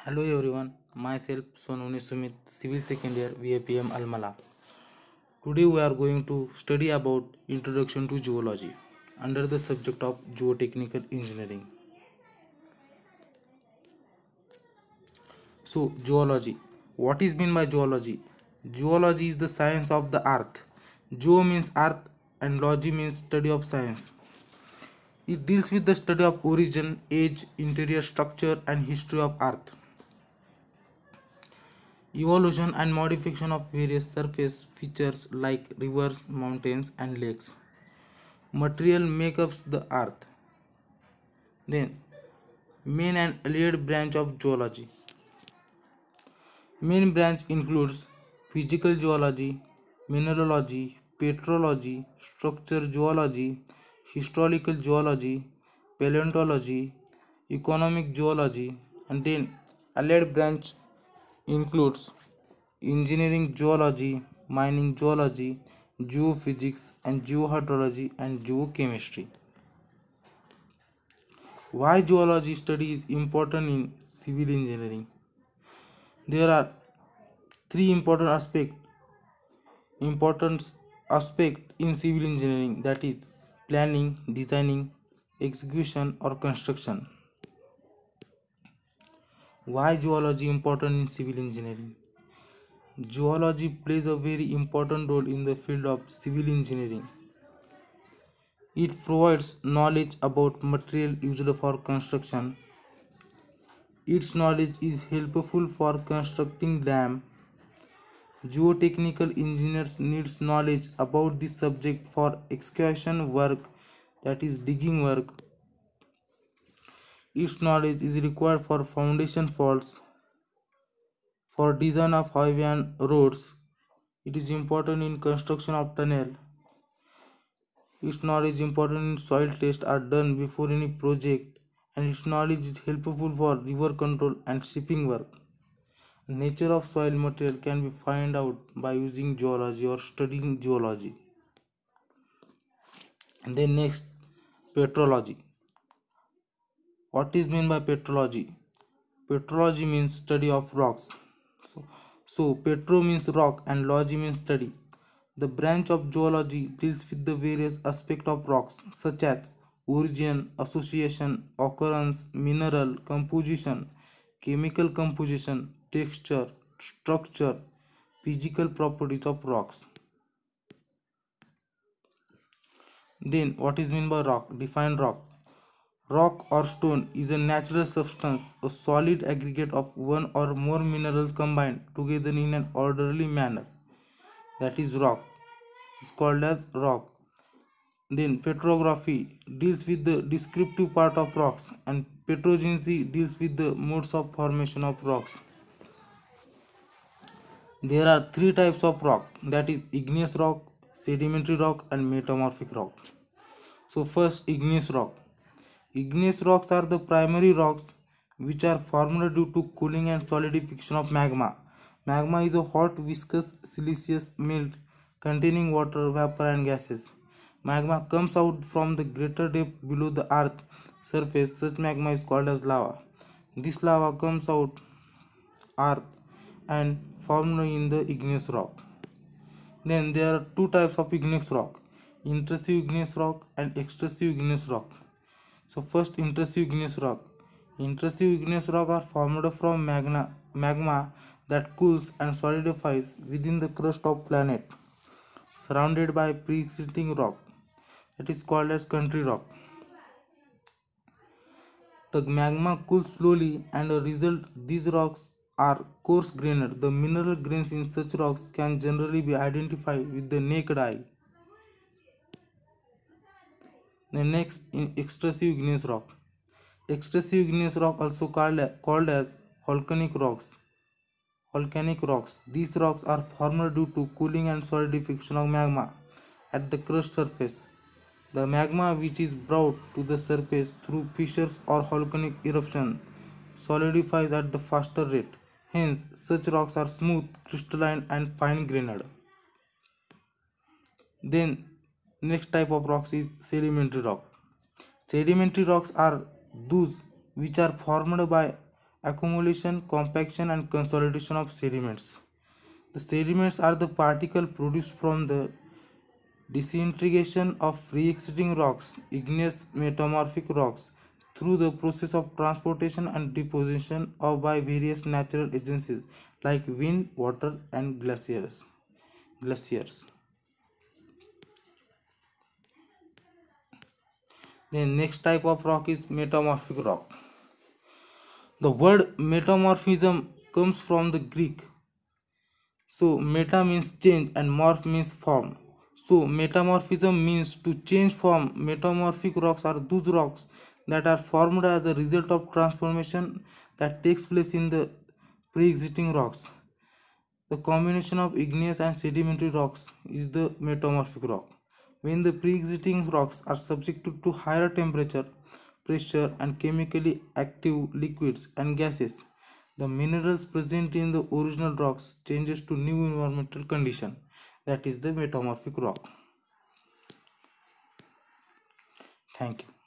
Hello everyone, myself Sonuni Sumit, Civil Second Year VAPM Almala. Today we are going to study about Introduction to Geology under the subject of Geotechnical Engineering. So, geology. What is meant by geology? Geology is the science of the earth. Geo means earth and logy means study of science. It deals with the study of origin, age, interior structure and history of earth. Evolution and modification of various surface features like rivers, mountains, and lakes. Material make up the earth. Then, main and allied branch of geology. Main branch includes physical geology, mineralogy, petrology, structure geology, historical geology, paleontology, economic geology, and then allied branch includes engineering geology, mining geology, geophysics and geohydrology and geochemistry. Why geology study is important in civil engineering? There are three important aspect in civil engineering, that is planning, designing, execution or construction. Why geology important in civil engineering? Geology plays a very important role in the field of civil engineering. It provides knowledge about material used for construction. Its knowledge is helpful for constructing dam. Geotechnical engineers needs knowledge about this subject for excavation work, that is digging work. Its knowledge is required for foundation faults, for design of highway and roads. It is important in construction of tunnel. Its knowledge is important in soil tests are done before any project, and its knowledge is helpful for river control and shipping work. Nature of soil material can be found out by using geology or studying geology. And then next, petrology. What is meant by petrology? Petrology means study of rocks. Petro means rock and logy means study. The branch of geology deals with the various aspects of rocks such as origin, association, occurrence, mineral composition, chemical composition, texture, structure, physical properties of rocks. Then what is meant by rock? Define rock. Rock or stone is a natural substance, a solid aggregate of one or more minerals combined together in an orderly manner. That is rock. It's called as rock. Then petrography deals with the descriptive part of rocks, and petrogenesis deals with the modes of formation of rocks. There are three types of rock, that is igneous rock, sedimentary rock and metamorphic rock. So first, igneous rock. Igneous rocks are the primary rocks which are formed due to cooling and solidification of magma. Magma is a hot viscous siliceous melt containing water, vapor and gases. Magma comes out from the greater depth below the earth surface. Such magma is called as lava. This lava comes out earth and formed in the igneous rock. Then there are two types of igneous rock, intrusive igneous rock and extrusive igneous rock. So first, intrusive igneous rock. Intrusive igneous rock are formed from magma that cools and solidifies within the crust of planet, surrounded by pre-existing rock. That is called as country rock. The magma cools slowly and as a result these rocks are coarse grained. The mineral grains in such rocks can generally be identified with the naked eye. The next, in extrusive igneous rock. Extrusive igneous rock also called as volcanic rocks. Volcanic rocks. These rocks are formed due to cooling and solidification of magma at the crust surface. The magma which is brought to the surface through fissures or volcanic eruption solidifies at the faster rate. Hence, such rocks are smooth, crystalline and fine-grained. Then, next type of rocks is sedimentary rock. Sedimentary rocks are those which are formed by accumulation, compaction, and consolidation of sediments. The sediments are the particles produced from the disintegration of pre-existing rocks, igneous metamorphic rocks, through the process of transportation and deposition of by various natural agencies like wind, water, and glaciers. The next type of rock is metamorphic rock. The word metamorphism comes from the Greek. So meta means change and morph means form. So metamorphism means to change form. Metamorphic rocks are those rocks that are formed as a result of transformation that takes place in the pre-existing rocks. The combination of igneous and sedimentary rocks is the metamorphic rock. When the pre-existing rocks are subjected to higher temperature, pressure, and chemically active liquids and gases, the minerals present in the original rocks changes to new environmental condition. That is the metamorphic rock. Thank you.